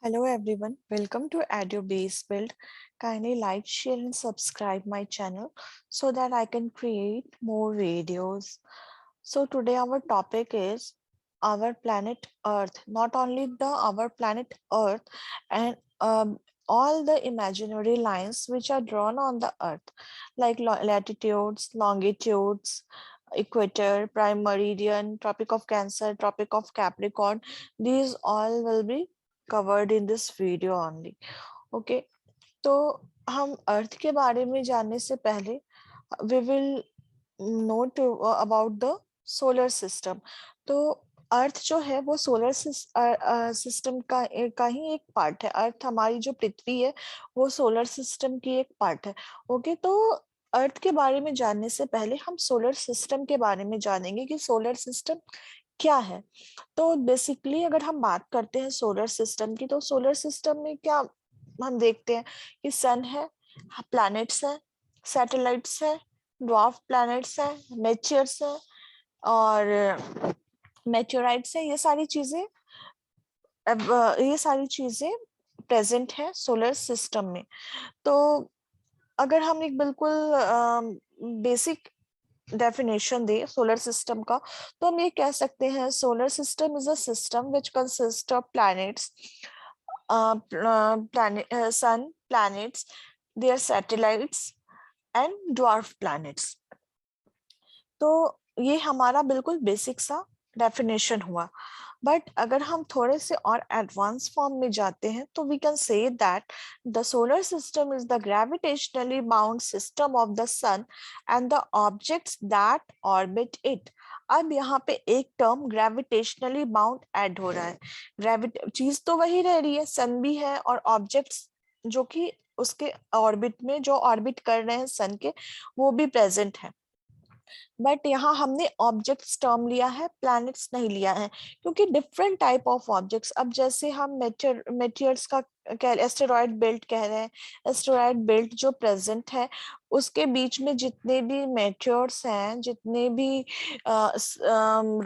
Hello everyone, welcome to EduBase Build. Kindly like, share and subscribe my channel so that I can create more videos. So today our topic is our planet Earth. Not only our planet Earth and all the imaginary lines which are drawn on the Earth like latitudes, longitudes, equator, prime meridian, Tropic of Cancer, Tropic of Capricorn. These all will be covered in this video only. Okay, तो हम अर्थ के बारे में जानने से पहले we will know about the solar system. तो अर्थ जो है वो सोलर सिस्टम का ही एक पार्ट है. अर्थ हमारी जो पृथ्वी है वो सोलर सिस्टम की एक पार्ट है. ओके, तो अर्थ के बारे में जानने से पहले हम सोलर सिस्टम के बारे में जानेंगे कि सोलर सिस्टम क्या है. तो बेसिकली अगर हम बात करते हैं सोलर सिस्टम की, तो सोलर सिस्टम में क्या हम देखते हैं कि सन है, प्लैनेट्स है, सैटेलाइट्स है, ड्वार्फ प्लैनेट्स है, मेटियर्स है और मेटेओराइट्स है. ये सारी चीजें प्रेजेंट है सोलर सिस्टम में. तो अगर हम एक बिल्कुल बेसिक डेफिनेशन दे सोलर सिस्टम का, तो हम ये कह सकते हैं solar system is a system which consist of planets, sun, planets, their satellites and dwarf planets. तो ये हमारा बिल्कुल बेसिक सा डेफिनेशन हुआ. बट अगर हम थोड़े से और एडवांस फॉर्म में जाते हैं तो we can say that the solar system is the gravitationally bound system of the sun and the objects that orbit it. अब यहाँ पे एक टर्म ग्रेविटेशनली बाउंड ऐड हो रहा है. चीज तो वही रह रही है, सन भी है और ऑब्जेक्ट्स जो कि उसके ऑर्बिट में जो ऑर्बिट कर रहे हैं सन के, वो भी प्रेजेंट है. बट यहाँ हमने ऑब्जेक्ट्स टर्म लिया है, प्लैनेट्स नहीं लिया है, क्योंकि डिफरेंट टाइप ऑफ ऑब्जेक्ट्स. अब जैसे हम मेटियर्स का एस्टेरॉयड बेल्ट कह रहे हैं, एस्टेरॉयड बेल्ट जो प्रेजेंट है उसके बीच में जितने भी मेटियर्स हैं, जितने भी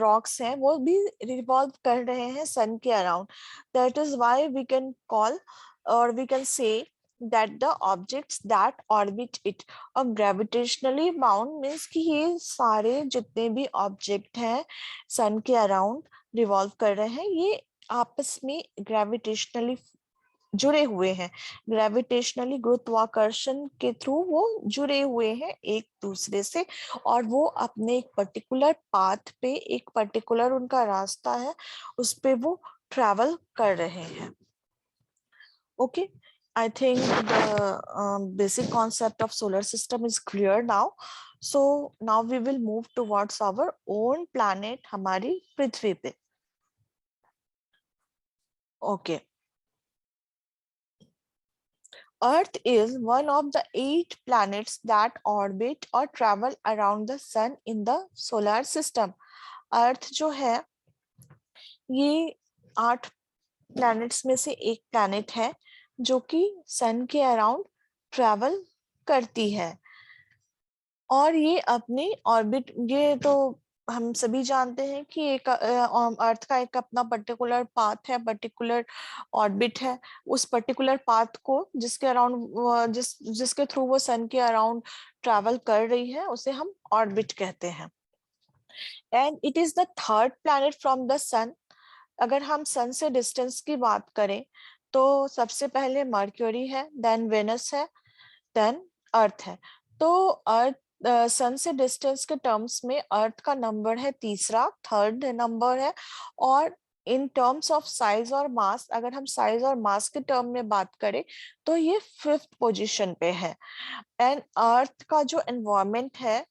रॉक्स हैं, वो भी रिवॉल्व कर रहे हैं सन के around. That is why we can call और we can say that the objects that orbit it. और ग्रेविटेशनली बाउंड मीन्स कि ये सारे जितने भी ऑब्जेक्ट हैं सन के अराउंड रिवॉल्व कर रहे हैं, ये आपस में ग्रेविटेशनली जुड़े हुए हैं. ग्रेविटेशनली गुरुत्वाकर्षण के थ्रू वो जुड़े हुए हैं एक दूसरे से, और वो अपने एक पर्टिकुलर पाथ पे, एक पर्टिकुलर उनका रास्ता है, उस पे वो ट्रैवल कर रहे हैं. Okay, I think the basic concept of solar system is clear now. So now we will move towards our own planet, हमारी पृथ्वी पे. Okay. Earth is one of the 8 planets that orbit or travel around the sun in the solar system. Earth जो है ये 8 planets में से एक planet है जो कि सन के अराउंड ट्रैवल करती है. और ये अपने ऑर्बिट, ये तो हम सभी जानते हैं कि एक अर्थ का एक अपना पर्टिकुलर पाथ है, पर्टिकुलर ऑर्बिट है. उस पर्टिकुलर पाथ को जिसके अराउंड जिसके थ्रू वो सन के अराउंड ट्रैवल कर रही है, उसे हम ऑर्बिट कहते हैं. And it is the third planet from the sun. अगर हम सन से डिस्टेंस की बात करें तो सबसे पहले मर्क्यूरी है, देन वेनस है, देन अर्थ है. तो अर्थ सन से डिस्टेंस के टर्म्स में अर्थ का नंबर है तीसरा, थर्ड नंबर है. और इन टर्म्स ऑफ साइज और मास, अगर हम साइज और मास के टर्म में बात करें तो ये फिफ्थ पोजीशन पे है. एंड अर्थ का जो एनवायरमेंट है,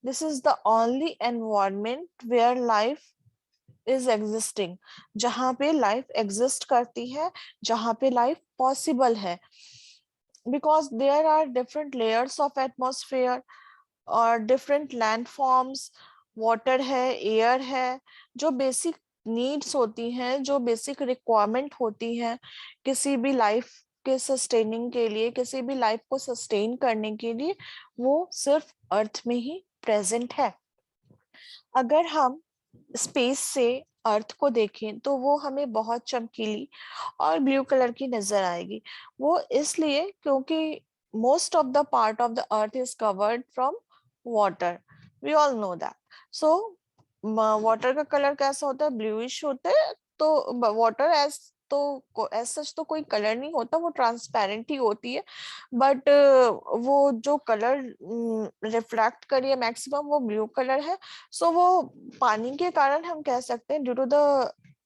this is the only environment where life is existing, जहां पे लाइफ एग्जिस्ट करती है, जहां पे लाइफ पॉसिबल है. because there are different layers of atmosphere और different landforms, water है, air है, जो basic needs होती हैं, जो basic requirement होती हैं किसी भी life के sustaining के लिए, किसी भी life को sustain करने के लिए, वो सिर्फ अर्थ में ही present है. अगर हम स्पेस से अर्थ को देखें तो वो हमें बहुत चमकीली और ब्लू कलर की नजर आएगी। वो इसलिए क्योंकि most of the part of the earth is covered from water, we all know that. So water का कलर कैसा होता है, ब्लूइश होता है। तो वाटर एज तो एज सच तो कोई कलर नहीं होता, वो ट्रांसपेरेंट ही होती है। बट वो जो कलर रिफ्लेक्ट करी है मैक्सिमम वो ब्लू कलर है। सो वो पानी के कारण हम कह सकते हैं due to the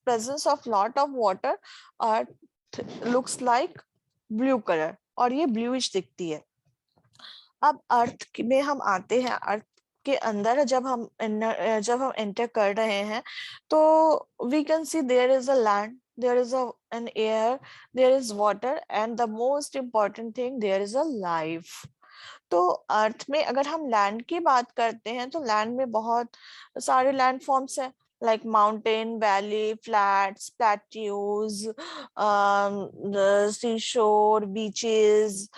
presence of lot of water earth looks like blue colour, और ये ब्लूइश दिखती है। अब अर्थ में हम आते हैं। अर्थ के अंदर जब हम एंटर कर रहे हैं तो we can see there is a land, there is an air, there is water, and the most important thing there is a life. तो अर्थ में अगर हम लैंड की बात करते हैं तो लैंड में बहुत सारे लैंड फॉर्म्स हैं, like mountain, valley, flats, plateaus, sea shore, beaches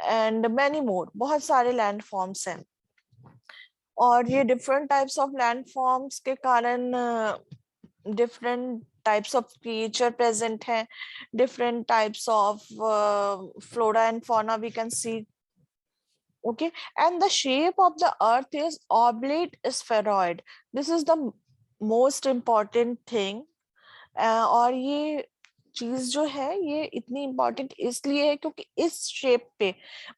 and many more. बहुत सारे लैंड फॉर्म्स हैं, और ये different types of land forms के कारण different types of creature present हैं, different types of flora and fauna we can see. Okay, and the shape of the earth is oblate spheroid. This is the most important thing. और ये चीज जो है ये इतनी इम्पोर्टेंट इसलिए है क्योंकि इस शेप पे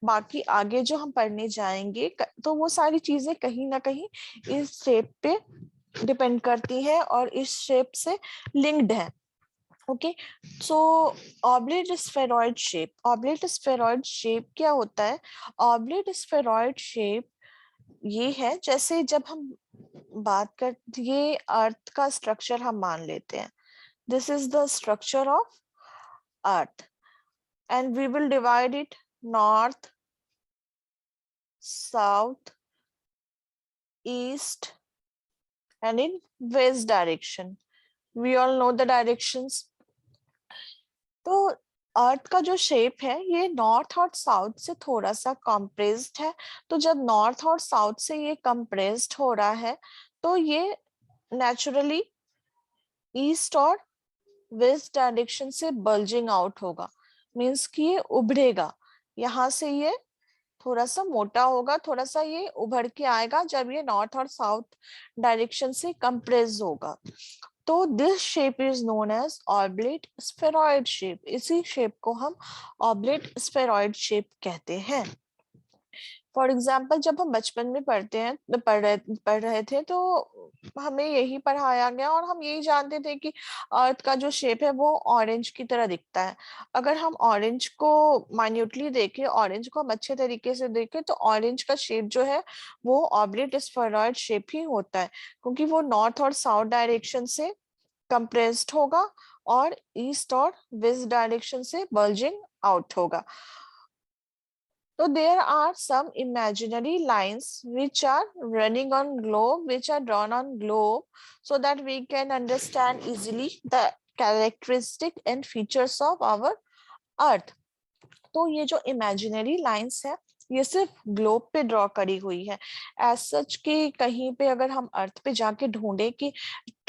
बाकी आगे जो हम पढ़ने जाएंगे तो वो सारी चीजें कहीं ना कहीं इस शेप पे डिपेंड करती हैं और इस शेप से लिंक्ड है। Okay, so oblate spheroid shape. Oblate spheroid shape क्या होता है? ऑब्लेट स्फेरॉइड शेप ये है, जैसे जब हम बात कर, ये अर्थ का स्ट्रक्चर हम मान लेते हैं, this is the structure of earth, and we will divide it north, south, east and in west direction. We all know the directions. तो अर्थ का जो शेप है ये नॉर्थ और साउथ से थोड़ा सा कंप्रेस्ड है। तो जब नॉर्थ और साउथ से ये कंप्रेस्ड हो रहा है तो ये नेचुरली ईस्ट और वेस्ट डायरेक्शन से बल्जिंग आउट होगा, मींस कि ये उभरेगा। यहाँ से ये थोड़ा सा मोटा होगा, थोड़ा सा ये उभर के आएगा जब ये नॉर्थ और साउथ डायरेक्शन से कंप्रेस होगा। तो this shape is known as oblate spheroid shape. इसी शेप को हम ऑब्लेट स्फेरॉइड शेप कहते हैं। फॉर एग्जाम्पल जब हम बचपन में पढ़ रहे थे तो हमें यही पढ़ाया गया और हम यही जानते थे कि अर्थ का जो शेप है वो ऑरेंज की तरह दिखता है। अगर हम ऑरेंज को माइन्यूटली देखें, ऑरेंज को हम अच्छे तरीके से देखें तो ऑरेंज का शेप जो है वो ऑब्लेट स्फेरॉइड शेप ही होता है, क्योंकि वो नॉर्थ और साउथ डायरेक्शन से कंप्रेस्ड होगा और ईस्ट और वेस्ट डायरेक्शन से बल्जिंग आउट होगा। So there are some imaginary lines which are running on globe, which are drawn on globe, so that we can understand easily the characteristic and features of our earth. तो ये जो imaginary lines है ये सिर्फ globe पे draw करी हुई है। एज सच कि कहीं पे अगर हम अर्थ पे जाके ढूंढे कि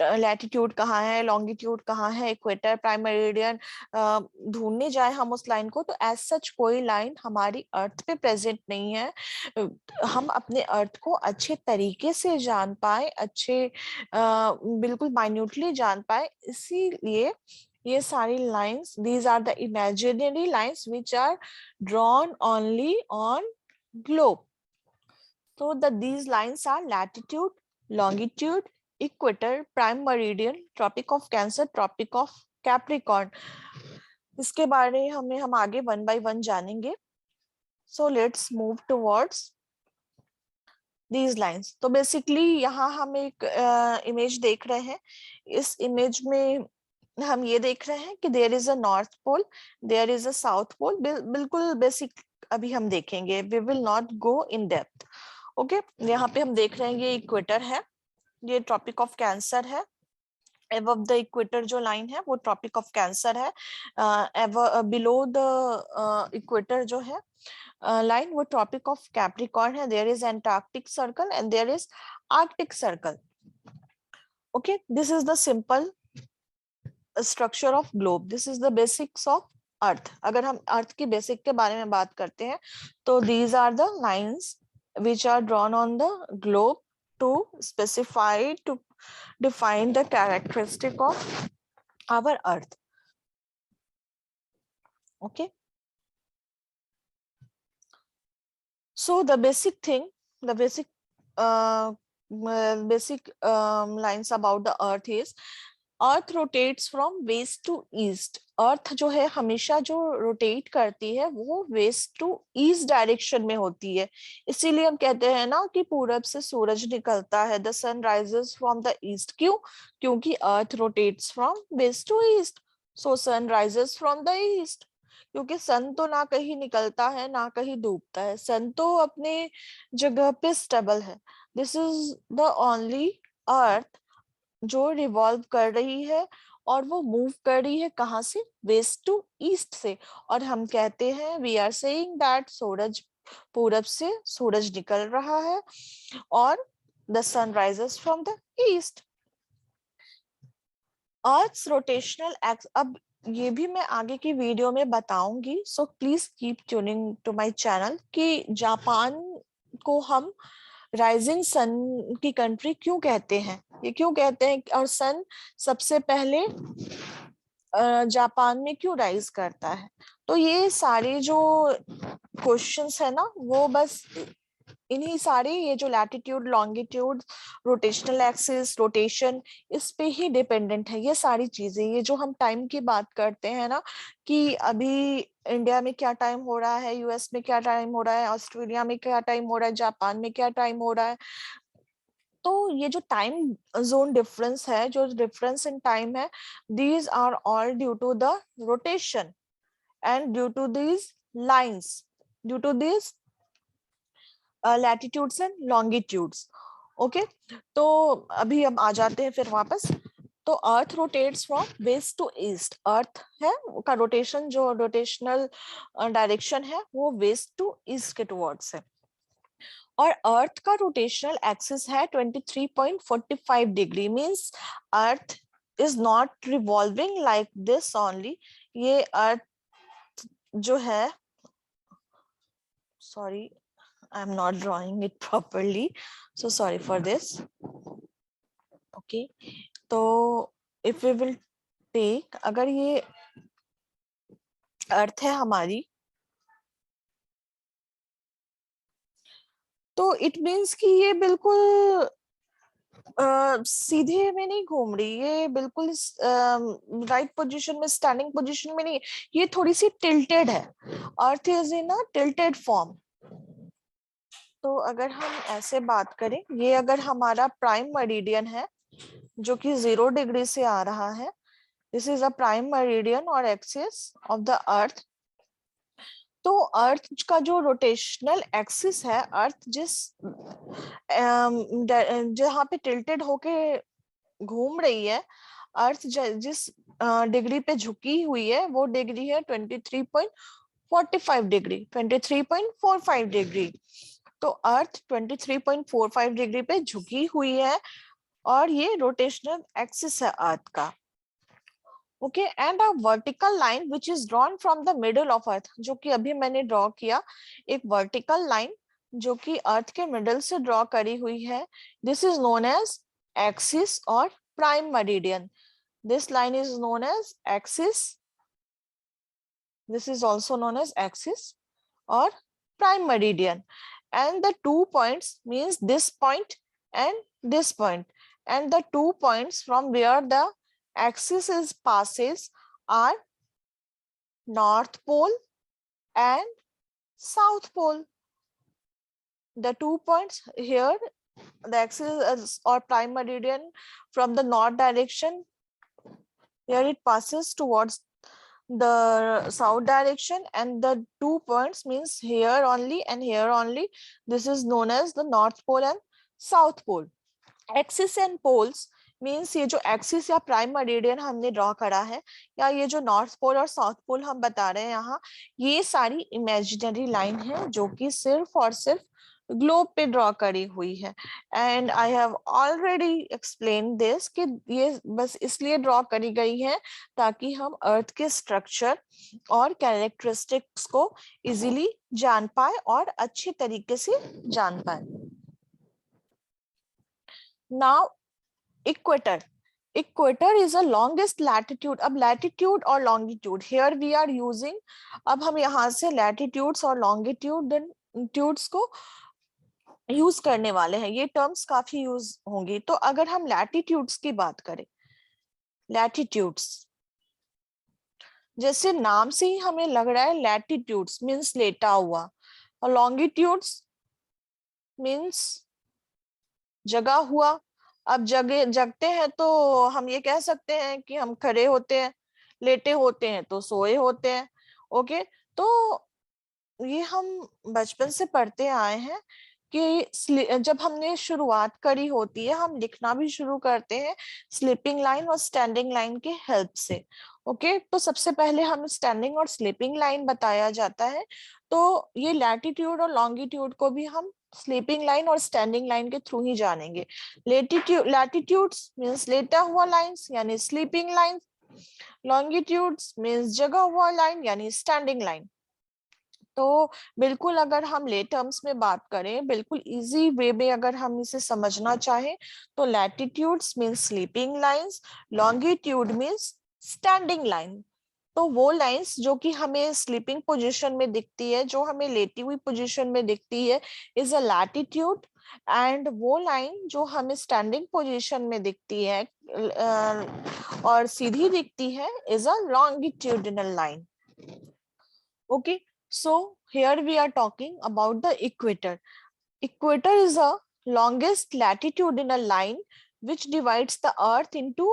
लैटिट्यूड कहाँ है, लॉन्गिट्यूड कहाँ है, इक्वेटर, प्राइम मेरिडियन ढूंढने जाए हम उस लाइन को, तो एज सच कोई लाइन हमारी अर्थ पे प्रेजेंट नहीं है। हम अपने अर्थ को अच्छे तरीके से जान पाए, बिल्कुल माइन्यूटली जान पाए, इसीलिए ये सारी lines, these are the imaginary lines which are drawn only on globe. So these lines are latitude, longitude, equator, prime meridian, tropic of Cancer, tropic of Capricorn. इसके बारे में हम आगे वन बाय वन जानेंगे। So let's move towards these lines. तो basically यहाँ हम एक इमेज देख रहे हैं। इस इमेज में हम ये देख रहे हैं कि there is a north pole, there is a south pole. बिल्कुल बेसिक अभी हम देखेंगे, we will not go in depth. Okay, यहाँ पे हम देख रहे हैं ये इक्वेटर है, ये ट्रॉपिक ऑफ कैंसर है। above द इक्वेटर जो लाइन है वो ट्रॉपिक ऑफ कैंसर है। बिलो द इक्वेटर जो है लाइन वो ट्रॉपिक ऑफ कैप्रिकॉर्न है। There is Antarctic Circle and there is Arctic Circle. Okay, this is the simple structure of globe. This is the basics of अर्थ. अगर हम अर्थ की basic के बारे में बात करते हैं तो these are the lines which are drawn on the globe to specify, to define the characteristic of our earth. Okay, so the basic thing, the basic lines about the earth is earth rotates from west to east. Earth जो है हमेशा जो rotate करती है वो west to east direction में होती है. इसीलिए हम कहते हैं ना कि पूरब से सूरज निकलता है. The sun rises from the east. क्यों? क्योंकि earth rotates from west to east, so sun rises from the east. क्योंकि सन तो ना कहीं निकलता है ना कहीं डूबता है, सन तो अपने जगह पे स्टेबल है. दिस इज द ओनली अर्थ जो रिवॉल्व कर रही है और वो मूव कर रही है कहाँ से? वेस्ट टू ईस्ट से. और हम कहते हैं, वी आर सेइंग दैट सूरज, पूरब से सूरज निकल रहा है और the sun rises from the east. Earth's rotational axis, अब ये भी मैं आगे की वीडियो में बताऊंगी, so please keep tuning to my channel कि जापान को हम राइजिंग सन की कंट्री क्यों कहते हैं, ये क्यों कहते हैं, और सन सबसे पहले जापान में क्यों राइज करता है. तो ये सारे जो क्वेश्चंस है ना वो बस इन्हीं सारे, ये जो latitude, longitude, rotational axis, rotation, इस पे ही डिपेंडेंट है ये सारी चीजें. ये जो हम टाइम की बात करते हैं ना कि अभी इंडिया में क्या टाइम हो रहा है, यूएस में क्या टाइम हो रहा है, ऑस्ट्रेलिया में क्या टाइम हो रहा है, जापान में क्या टाइम हो रहा है, तो ये जो टाइम जोन डिफरेंस है, जो डिफरेंस इन टाइम है, these are all due to the rotation and due to these lines, due to this latitudes and longitudes. Okay, तो अभी हम आ जाते हैं फिर वापस. तो earth rotates from west to east. Earth है का रोटेशन, जो रोटेशनल डायरेक्शन है वो वेस्ट टू ईस्ट के टुवर्ड्स है. और अर्थ का रोटेशनल एक्सिस है 23.45 degree. Means earth is not revolving like this only. ये अर्थ जो है, sorry, I'm not drawing it properly, so sorry for this. Okay, तो if we will take, अगर ये अर्थ है हमारी, तो इट मीन्स कि ये बिल्कुल सीधे में नहीं घूम रही, ये बिल्कुल राइट पोजीशन में, स्टैंडिंग पोजीशन में नहीं, ये थोड़ी सी टिल्टेड है. Earth is in a tilted form. तो अगर हम ऐसे बात करें, ये अगर हमारा प्राइम मेरिडियन है जो कि 0 डिग्री से आ रहा है, this is a prime meridian और एक्सिस ऑफ द अर्थ. तो अर्थ का जो रोटेशनल एक्सिस है, अर्थ जिस जहाँ पे टिल्टेड होके घूम रही है, अर्थ जिस डिग्री पे झुकी हुई है वो डिग्री है 23.45 डिग्री, 23.45 डिग्री. तो अर्थ 23.45 डिग्री पे झुकी हुई है और ये रोटेशनल एक्सिस है अर्थ का. Okay, and a vertical line which is drawn from the middle of earth, जो कि अभी मैंने ड्रॉ किया, एक वर्टिकल लाइन जो कि अर्थ के मिडल से ड्रॉ करी हुई है, this is known as axis और prime meridian. This line is known as axis, this is also known as axis और prime meridian, and the 2 points means this point and this point, and the 2 points from where the axis is passes are north pole and south pole. The 2 points here, the axis or prime meridian from the north direction, here it passes towards the south direction, and the 2 points means here only and here only. This is known as the north pole and south pole. Axis and poles means ये जो axis या prime meridian हमने draw करा है, या ये जो north pole और साउथ पोल हम बता रहे हैं यहाँ, ये सारी इमेजिनरी लाइन है जो कि सिर्फ और सिर्फ ग्लोब पे ड्रॉ करी हुई है। And I have already explain this कि ये बस इसलिए ड्रॉ करी गई है ताकि हम अर्थ के स्ट्रक्चर और कैरेक्टरिस्टिक्स को इजीली जान पाए और अच्छे तरीके से जान पाए। Now equator, equator is a longest latitude. अब लैटिट्यूड और longitude here we are using, अब हम यहाँ से लैटिट्यूड्स और लॉन्गिट्यूड्स को यूज करने वाले हैं। ये टर्म्स काफी यूज होंगी। तो अगर हम लैटिट्यूड्स की बात करें, लैटिट्यूड्स जैसे नाम से ही हमें लग रहा है, लैटिट्यूड्स मीन्स लेटा हुआ, और लॉन्गिट्यूड्स मीन्स जगा हुआ। अब जगते हैं तो हम ये कह सकते हैं कि हम खड़े होते हैं, लेटे होते हैं तो सोए होते हैं। ओके, तो ये हम बचपन से पढ़ते आए हैं कि जब हमने शुरुआत करी होती है, हम लिखना भी शुरू करते हैं स्लीपिंग लाइन और स्टैंडिंग लाइन के हेल्प से। ओके, तो सबसे पहले हम स्टैंडिंग और स्लीपिंग लाइन बताया जाता है। तो ये लैटिट्यूड और लॉन्गिट्यूड को भी हम स्लीपिंग लाइन और स्टैंडिंग लाइन के थ्रू ही जानेंगे। लैटिट्यूड्स मीन्स लेटा हुआ लाइंस यानी स्लीपिंग लाइन, लॉन्गिट्यूड्स मीन्स जगा हुआ लाइन यानी स्टैंडिंग लाइन। तो बिल्कुल अगर हम ले टर्म्स में बात करें, बिल्कुल इजी वे में अगर हम इसे समझना चाहें, तो latitudes means sleeping lines, longitude means standing line. तो वो लाइंस जो कि हमें स्लीपिंग पोजीशन में दिखती है, जो हमें लेटी हुई पोजीशन में दिखती है, इज अ लैटिट्यूड। एंड वो लाइन जो हमें स्टैंडिंग पोजीशन में दिखती है और सीधी दिखती है, is a longitudinal line. Okay, so here we are talking about the equator. Equator is a longest latitudinal line which divides the earth into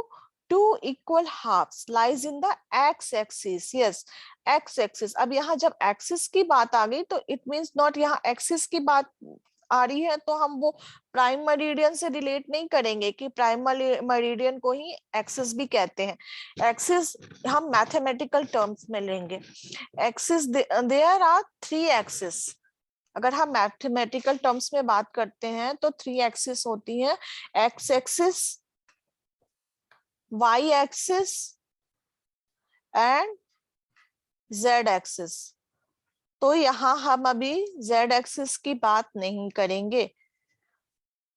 two equal halves, lies in the x-axis. Yes, x-axis. अब यहाँ जब axis की बात आ गई तो it means not यहाँ axis की बात आ रही है तो हम वो प्राइम मरीडियन से रिलेट नहीं करेंगे कि प्राइम मरीडियन को ही एक्सिस भी कहते हैं। एक्सिस हम मैथमेटिकल टर्म्स में लेंगे। Axis, there are three axis. अगर हम मैथमेटिकल टर्म्स में बात करते हैं तो थ्री एक्सिस होती है, X axis, Y axis and Z axis. तो यहाँ हम अभी जेड एक्सिस की बात नहीं करेंगे,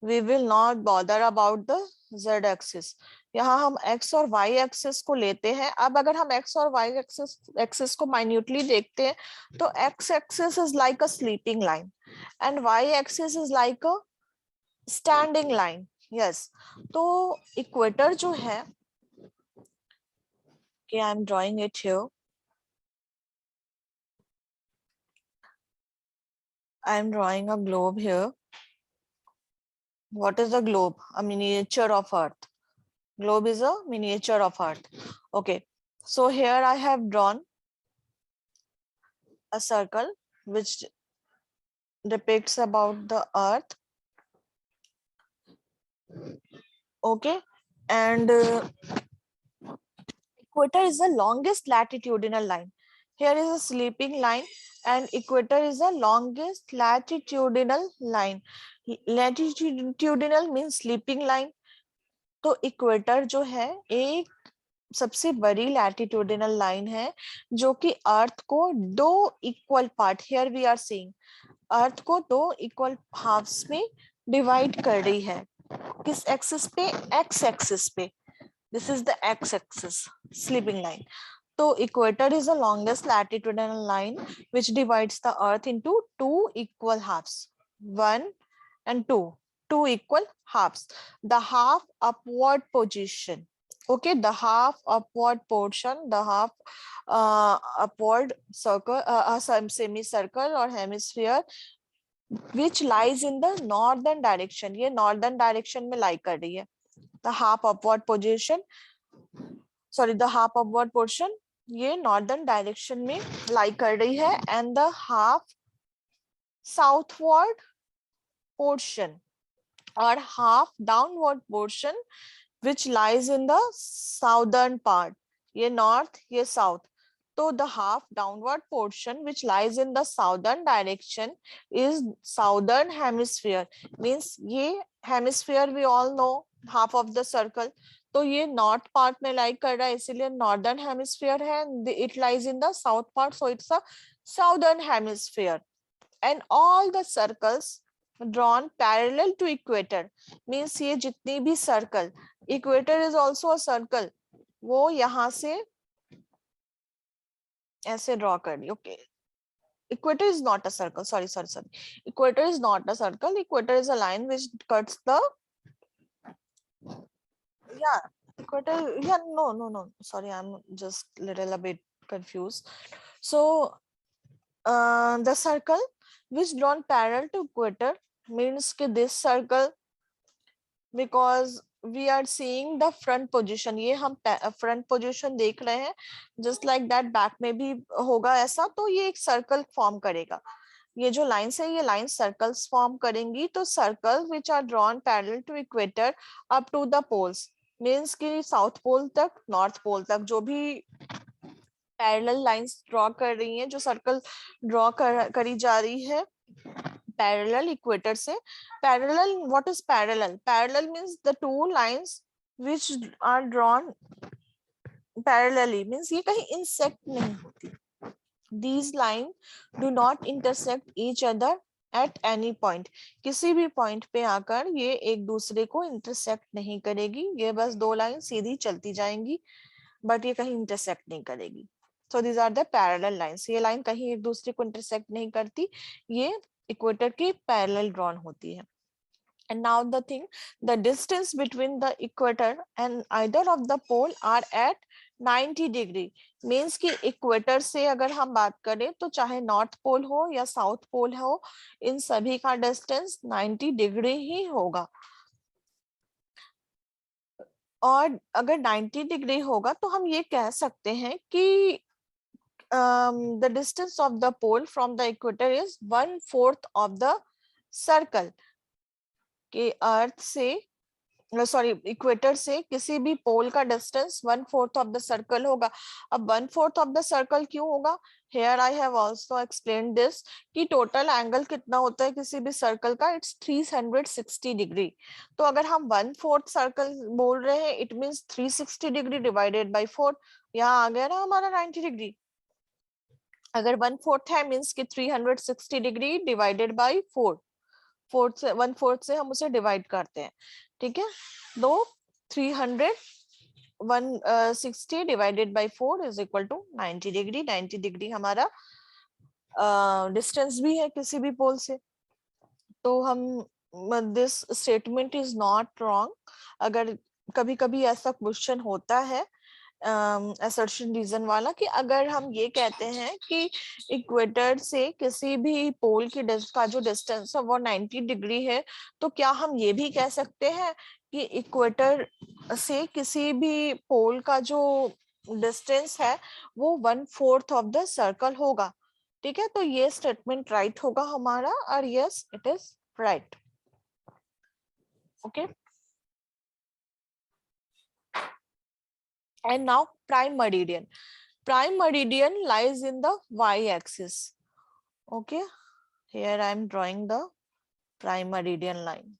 we will not bother about the z axis। यहाँ हम x और y एक्सिस को लेते हैं। अब अगर हम x और y एक्सिस को माइन्यूटली देखते हैं तो x axis is like a sleeping line and y axis is like a standing line. Yes, तो इक्वेटर जो है, कि I am drawing it here, I am drawing a globe here. What is the globe? A miniature of Earth. Globe is a miniature of Earth. Okay, so here I have drawn a circle which depicts about the Earth. Okay, and equator is the longest latitudinal line. Here is a sleeping line and equator is the longest latitudinal line. Latitudinal means sleeping line. तो equator जो है एक सबसे बड़ी latitudinal line है जो कि earth को दो equal part, here we are seeing, earth को दो इक्वल हाफ्स में डिवाइड कर रही है। किस एक्सिस पे? एक्स एक्सिस पे। This is the X axis, sleeping line. तो equator is the longest latitudinal line which divides the earth into two equal halves, one and two equal halves. The half upward position, okay, the half upward portion, the half upward circle, semicircle or hemisphere which lies in the northern direction, ये northern direction में lie कर रही है। The half upward position, sorry, the half upward portion ये northern direction में lie कर रही है and the half southward portion or half downward portion which lies in the southern part, ये north ये south, तो the half downward portion which lies in the southern direction is southern hemisphere. Means ये hemisphere we all know half of the circle, तो ये north part में लाई कर रहा है, इसीलिए नॉर्दर्न हेमिस्फीयर है, it lies in the south part, so it's a southern hemisphere. And all the circles drawn parallel to equator, means ये जितनी भी circle, equator is also a circle, वो यहाँ से ऐसे ड्रॉ कर दी। Okay, equator is not a circle, sorry, equator is not a circle, equator is a line which cuts the, yeah, equator, yeah, no, sorry, I'm just little a bit confused. So the circle which drawn parallel to equator means कि this circle, because we are seeing the front position, ये हम front position देख रहे हैं, just like that back में भी होगा ऐसा, तो ये एक circle form करेगा। ये जो लाइन्स है ये लाइन सर्कल्स फॉर्म करेंगी, तो circle which are drawn parallel to equator up to the poles, means कि साउथ पोल तक, नॉर्थ पोल तक जो भी पैरेलल लाइंस ड्रॉ कर रही हैं, जो सर्कल ड्रॉ करी जा रही है पैरेलल इक्वेटर से। Parallel, what is parallel? Parallel means the two lines which are drawn parallelly, means ये कहीं इंसेक्ट नहीं होती। These lines do not intersect each other at any point, किसी भी पॉइंट पे आकर ये एक दूसरे को इंटरसेक्ट नहीं करेगी, ये बस दो लाइन सीधी चलती जाएंगी, बट ये कहीं इंटरसेक्ट नहीं करेगी। So these are the parallel lines, ये लाइन कहीं एक दूसरे को इंटरसेक्ट नहीं करती, ये इक्वेटर की पैरेलल ड्रॉन होती है। And now the thing, the distance between the equator and either of the pole are at 90 degree, means कि इक्वेटर से अगर हम बात करें तो चाहे नॉर्थ पोल हो या साउथ पोल हो, इन सभी का डिस्टेंस 90 डिग्री ही होगा। और अगर 90 डिग्री होगा तो हम ये कह सकते हैं कि the distance of the pole from the equator is 1/4 of the circle, कि अर्थ से, सॉरी, इक्वेटर से किसी भी पोल का डिस्टेंस 1/4 ऑफ द सर्कल होगा। अब 1/4 ऑफ द सर्कल क्यों होगा? Here I have also explain this कि टोटल एंगल कितना होता है किसी भी सर्कल का, इट्स 360 डिग्री। तो अगर हम 1/4 सर्कल बोल रहे हैं, it means 360 degree divided by 4, यहाँ आ गया ना हमारा 90 डिग्री। अगर 1/4 है मींस कि 360 डिग्री डिवाइडेड बाय 4, 1/4 से हम उसे डिवाइड करते हैं, ठीक है। तो 360 divided by 4 is equal to 90 degree. 90 degree हमारा डिस्टेंस भी है किसी भी पोल से। तो हम, this statement is not wrong. अगर कभी कभी ऐसा क्वेश्चन होता है असर्शन रीजन वाला, कि अगर हम ये कहते हैं कि इक्वेटर से किसी भी पोल की का जो डिस्टेंस है वो 90 डिग्री है, तो क्या हम ये भी कह सकते हैं कि इक्वेटर से किसी भी पोल का जो डिस्टेंस है वो 1/4 ऑफ द सर्कल होगा, ठीक है। तो ये स्टेटमेंट राइट होगा हमारा, और yes it is right. Okay, and now prime meridian. Prime meridian lies in the y-axis. Okay, here I am drawing the prime meridian line.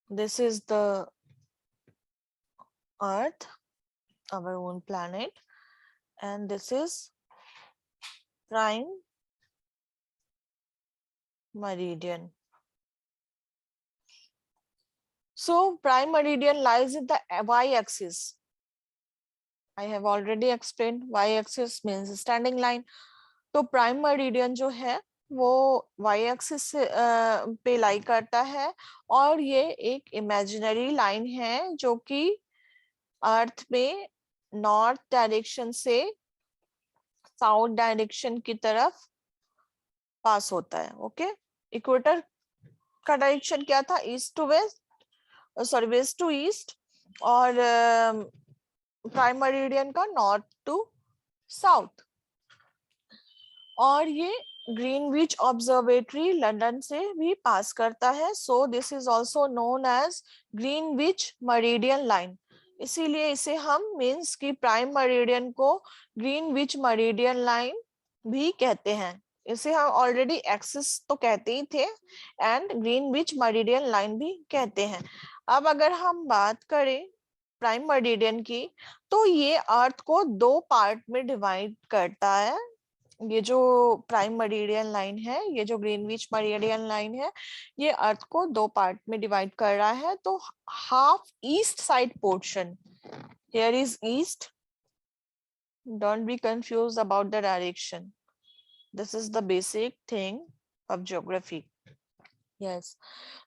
This is the Earth, our own planet, and this is prime meridian. So prime meridian lies in the y-axis. I have already explained y-axis means standing line. तो prime meridian जो है वो y-axis पे लाई करता है, और ये एक इमेजिनरी लाइन है जो कि अर्थ में नॉर्थ डायरेक्शन से साउथ डायरेक्शन की तरफ पास होता है। ओके, इक्वेटर का डायरेक्शन क्या था? East to west, sorry west to east, और प्राइम मेरिडियन का नॉर्थ टू साउथ। और ये ग्रीनविच ऑब्जर्वेटरी लंदन से भी पास करता है, so this is also known as Greenwich meridian line. इसीलिए इसे हम मीन्स की प्राइम मेरिडियन को ग्रीनविच मेरिडियन लाइन भी कहते हैं। इसे हम ऑलरेडी एक्सिस तो कहते ही थे एंड ग्रीनविच मेरिडियन लाइन भी कहते हैं। अब अगर हम बात करें प्राइम मेरिडियन की, तो ये अर्थ को दो पार्ट में डिवाइड करता है। ये जो प्राइम मेरिडियन लाइन है, ये जो ग्रीनविच मेरिडियन लाइन है, ये अर्थ को दो पार्ट में डिवाइड कर रहा है। तो half east side portion, here is east, don't be confused about the direction, this is the basic thing of geography. Yes,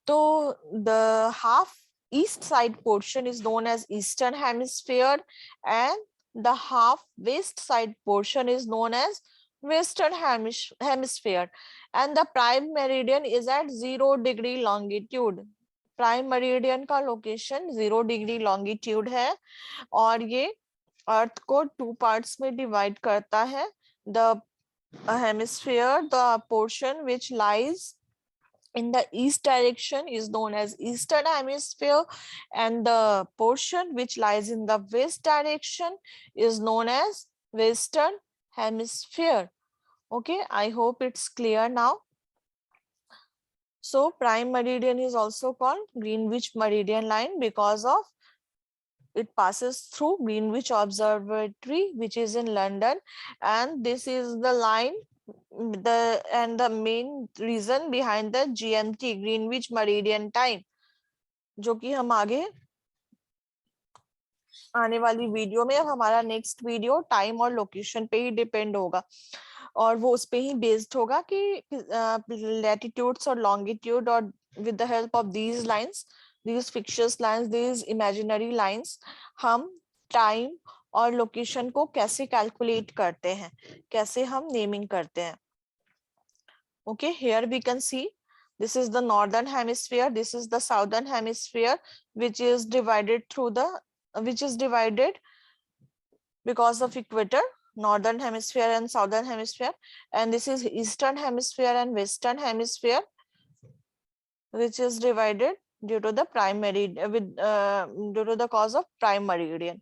so the half east side portion is known as eastern hemisphere and the half west side portion is known as western hemisphere, and the prime meridian is at 0 degree longitude. Prime meridian का location 0 degree longitude है और ये अर्थ को two parts में divide करता है। The hemisphere, the portion which lies in the east direction is known as eastern hemisphere and the portion which lies in the west direction is known as western hemisphere. Okay, I hope it's clear now. So prime meridian is also called Greenwich meridian line because of it passes through Greenwich Observatory, which is in London, and this is the line, the main reason behind the GMT Greenwich Meridian Time, जो कि हम आगे आने वाली video में, अब हमारा next video time और लोकेशन पे ही डिपेंड होगा और वो उस पे ही बेस्ड होगा कि लैटिट्यूड्स और लॉन्गिट्यूड, और with the help of these lines, these fictitious lines, these imaginary lines, हम टाइम और लोकेशन को कैसे कैलकुलेट करते हैं, कैसे हम नेमिंग करते हैं। Okay, here we can see this is the northern hemisphere, this is the southern hemisphere, which is divided because of equator, northern hemisphere and southern hemisphere, and this is eastern hemisphere and western hemisphere, which is divided due to the prime meridian due to the cause of prime meridian.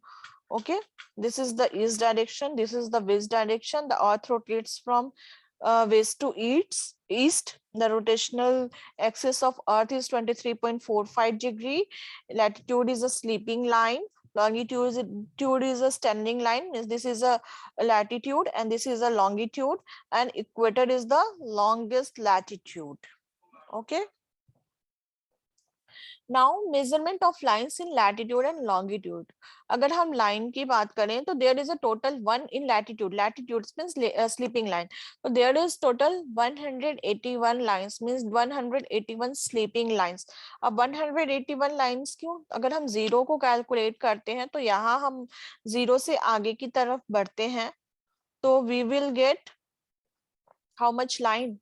Okay, this is the east direction, this is the west direction. The earth rotates from west to east. The rotational axis of earth is 23.45 degree. Latitude is a sleeping line, longitude is a standing line. This is a latitude and this is a longitude, and equator is the longest latitude. Okay, now measurement of lines in latitude and longitude. अगर हम line की बात करें तो there is a total one in latitude, latitude means sleeping line, तो there is total 181 lines, means 181 sleeping lines. अब 181 lines क्यों? अगर हम जीरो को कैलकुलेट करते हैं तो यहाँ हम जीरो से आगे की तरफ बढ़ते हैं तो we will get how much line.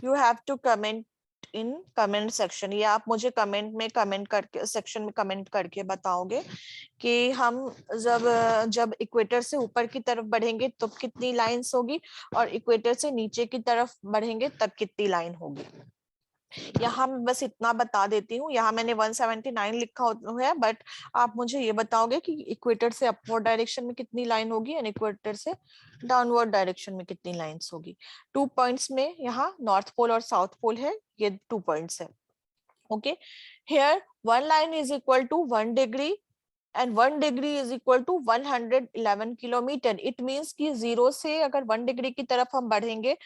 You have to comment in comment section, ये आप मुझे कमेंट करके सेक्शन में कमेंट करके बताओगे कि हम जब इक्वेटर से ऊपर की तरफ बढ़ेंगे तो कितनी लाइंस होगी और इक्वेटर से नीचे की तरफ बढ़ेंगे तब कितनी लाइन होगी। यहाँ मैं बस इतना बता देती हूँ, यहाँ मैंने 179 लिखा हुआ है, बट आप मुझे ये बताओगे कि इक्वेटर से अपवर्ड डायरेक्शन में कितनी लाइन होगी और इक्वेटर से डाउनवर्ड डायरेक्शन में कितनी लाइंस होगी। 2 पॉइंट्स में यहाँ नॉर्थ पोल और साउथ पोल है, ये 2 पॉइंट्स है। Okay, here 1 line is equal to 1 degree and 1 degree is equal to 111 kilometre. It means कि जीरो से अगर 1 डिग्री की तरफ हम बढ़ेंगे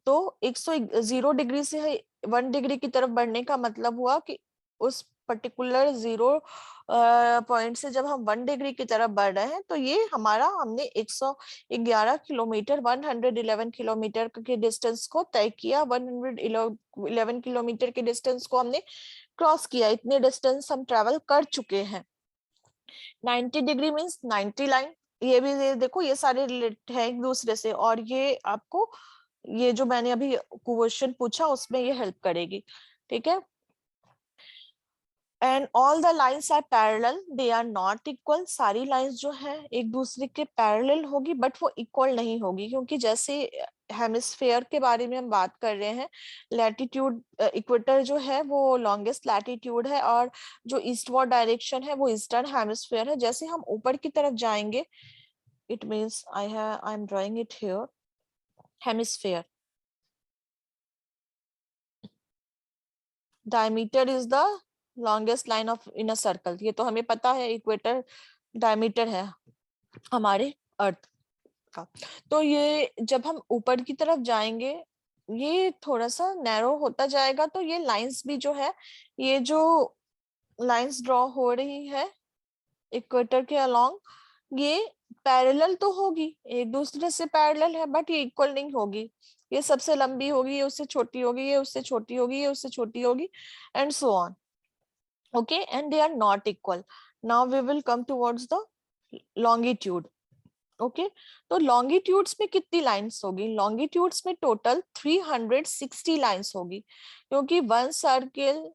तो 0 डिग्री से 1 डिग्री की तरफ बढ़ने का मतलब हुआ कि उस पर्टिकुलर जीरो पॉइंट से जब हम 1 डिग्री की तरफ बढ़ रहे हैं तो ये हमारा हमने 111 किलोमीटर 111 किलोमीटर के डिस्टेंस को तय किया, 111 किलोमीटर के डिस्टेंस को हमने क्रॉस किया, इतने डिस्टेंस हम ट्रेवल कर चुके हैं। 90 डिग्री मीन्स 90 लाइन, ये भी ये देखो ये सारे रिलेटेड है एक दूसरे से, और ये आपको ये जो मैंने अभी क्वेश्चन पूछा उसमें ये हेल्प करेगी। ठीक है, and all the lines are parallel, they are not equal. सारी लाइंस जो है एक दूसरे के पैरेलल होगी बट वो इक्वल नहीं होगी, क्योंकि जैसे हेमिस्फेयर के बारे में हम बात कर रहे हैं। लैटिट्यूड इक्वेटर जो है वो लॉन्गेस्ट लैटिट्यूड है और जो ईस्टवर्ड डायरेक्शन है वो ईस्टर्न हेमिस्फेयर है। जैसे हम ऊपर की तरफ जाएंगे, it means I am drawing it here, hemisphere, diameter is the longest line of in a circle, ये तो हमें पता है, इक्वेटर डायमीटर है हमारे अर्थ का। तो ये जब हम ऊपर की तरफ जाएंगे ये थोड़ा सा नैरो होता जाएगा, तो ये लाइंस भी जो है, ये जो लाइंस ड्रॉ हो रही है इक्वेटर के अलोंग, ये पैरेलल तो होगी, एक दूसरे से पैरेलल है, बट ये इक्वल नहीं होगी। ये सबसे लंबी होगी, ये उससे छोटी होगी, ये उससे छोटी होगी, ये उससे छोटी होगी, and so on. Okay, and they are not equal. Now we will come towards the longitude. Okay, तो लॉन्गिट्यूड्स में कितनी लाइंस होगी? लॉन्गिट्यूड्स में टोटल 360 लाइंस होगी, क्योंकि वन सर्किल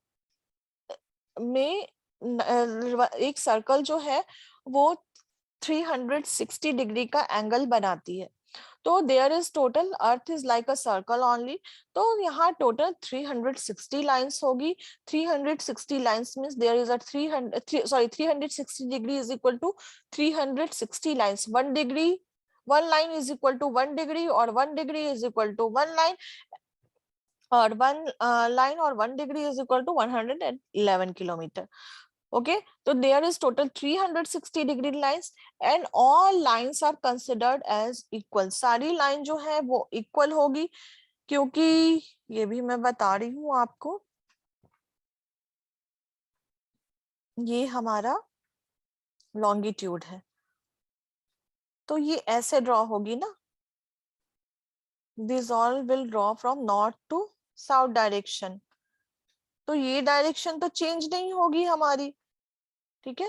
में एक सर्कल जो है वो 360 डिग्री का एंगल बनाती है। तो there is total, earth is like a circle only, तो यहाँ टोटल 360 लाइंस होगी। 360 lines means there is a 360 degree is equal to 360 lines. 1 degree, 1 line is equal to 1 degree, और 1 degree is equal to 1 line, और 1 line और 1 degree is equal to 111 kilometre. Okay, so there is total 360 degree lines and all lines are considered as equal. सारी line जो है वो equal होगी, क्योंकि ये भी मैं बता रही हूँ आपको, ये हमारा लॉन्गिट्यूड है, तो ये ऐसे ड्रॉ होगी ना, this all will draw from north to south direction, तो ये डायरेक्शन तो चेंज नहीं होगी हमारी, ठीक है।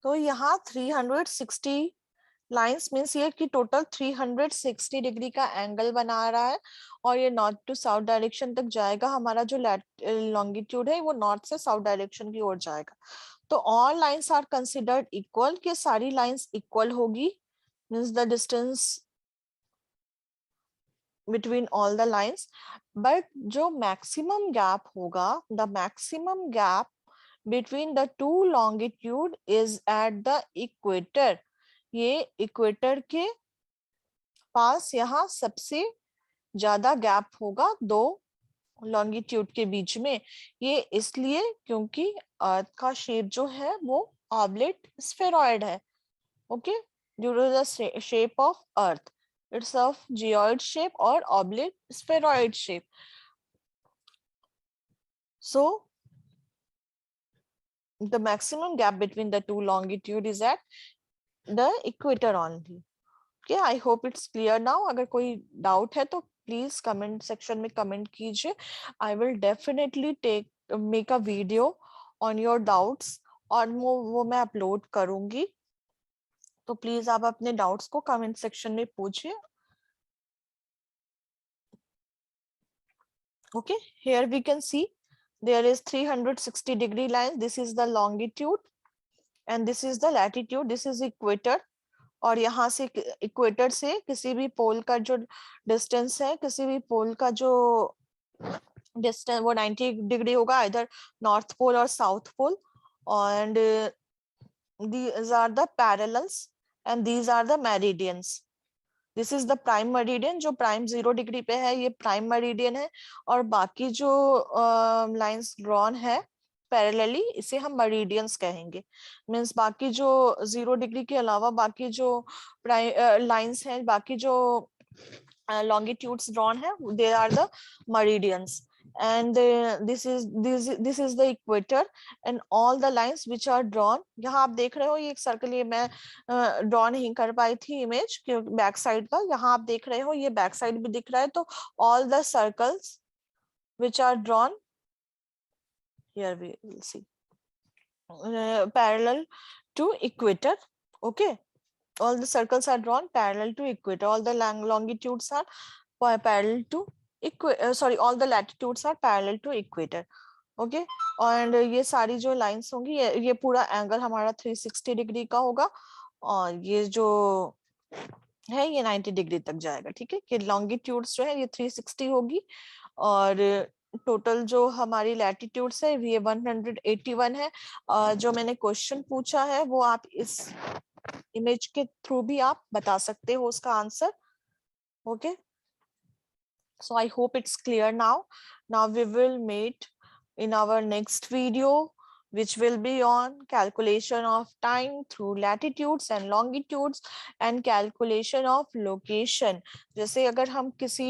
तो यहाँ 360 लाइंस मीन्स ये कि टोटल 360 डिग्री का एंगल बना रहा है, और ये नॉर्थ टू साउथ डायरेक्शन तक जाएगा। हमारा जो लॉन्गिट्यूड है वो नॉर्थ से साउथ डायरेक्शन की ओर जाएगा। तो all lines are considered equal, कि सारी लाइंस इक्वल होगी, means the distance between all the lines. But जो मैक्सिमम गैप होगा, the maximum gap between the two longitude is at the equator, ये इक्वेटर के पास यहाँ सबसे ज्यादा गैप होगा दो लॉन्गिट्यूड के बीच में। ये इसलिए क्योंकि अर्थ का शेप जो है वो ऑब्लेट स्फेरॉइड है। Okay, due to the shape of earth, it's of geoid shape और oblate spheroid shape. So the maximum gap between the two longitude is at the equator only. Okay, I hope it's clear now. अगर कोई doubt है तो please comment section में comment कीजिए। I will definitely make a video on your doubts, और वो मैं upload करूंगी, तो प्लीज आप अपने डाउट्स को कमेंट सेक्शन में पूछिए। Okay, here we can see there is 360 degree line. This is the longitude and this is the latitude. This is equator, और यहाँ से इक्वेटर से किसी भी पोल का जो डिस्टेंस है, किसी भी पोल का जो डिस्टेंस वो 90 डिग्री होगा, इधर नॉर्थ पोल और south pole, and these are the parallels and these are the meridians. This is the prime meridian, जो प्राइम 0 डिग्री पे है, ये प्राइम मेरिडियन है, और बाकी जो लाइंस ड्रॉन है पैरेलली, इसे हम मेरिडियंस कहेंगे। मींस बाकी जो 0 डिग्री के अलावा बाकी जो लाइंस हैं, बाकी जो longitudes drawn है, they are the meridians, and this is the equator, and all the lines which are drawn, यहाँ आप देख रहे हो ये एक सर्कल, ये मैं ड्रॉ नहीं कर पाई थी इमेज क्योंकि बैक साइड का, यहाँ आप देख रहे हो ये बैक साइड भी दिख रहा है। तो all the circles which are drawn here, we will see parallel to equator. Okay, all the circles are drawn parallel to equator, all the longitudes are parallel to all the latitudes are parallel to equator. Okay, and ये सारी जो lines होंगी, ये पूरा angle हमारा 360 degree का होगा, और ये जो है ये 90 डिग्री तक जाएगा, ठीक है। कि लॉन्गिट्यूड्स जो है ये 360 होगी, और टोटल जो हमारी लैटिट्यूड्स है ये 181 है। जो मैंने क्वेश्चन पूछा है वो आप इस इमेज के थ्रू भी आप बता सकते हो उसका answer. Okay, so I hope it's clear now. Now we will meet in our next video, which will be on calculation of time through latitudes and longitudes and calculation of location. जैसे अगर हम किसी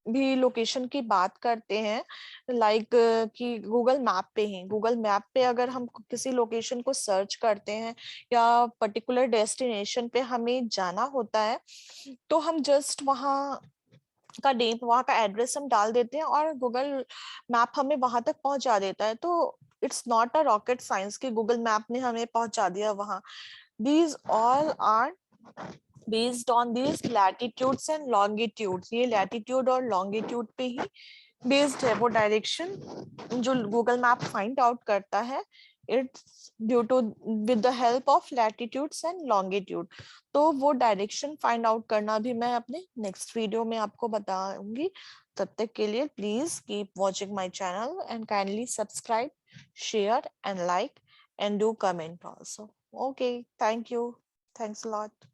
भी location की बात करते हैं, like कि गूगल मैप पे ही, गूगल मैप पे अगर हम किसी लोकेशन को सर्च करते हैं या पर्टिकुलर डेस्टिनेशन पे हमें जाना होता है, तो हम जस्ट वहाँ का नेम, वहाँ का एड्रेस हम डाल देते हैं और गूगल मैप हमें वहां तक पहुंचा देता है। तो it's not a rocket science कि गूगल मैप ने हमें पहुंचा दिया वहां। These all are based on these latitudes and longitudes. ये लैटिट्यूड और लॉन्गिट्यूड पे ही बेस्ड है वो डायरेक्शन जो गूगल मैप फाइंड आउट करता है। It's due to with the help of latitudes and longitude. तो वो डायरेक्शन फाइंड आउट करना भी मैं अपने नेक्स्ट वीडियो में आपको बताऊंगी। तब तक के लिए please keep watching my channel and kindly subscribe, share and like and do comment also. Okay, thank you, thanks a lot.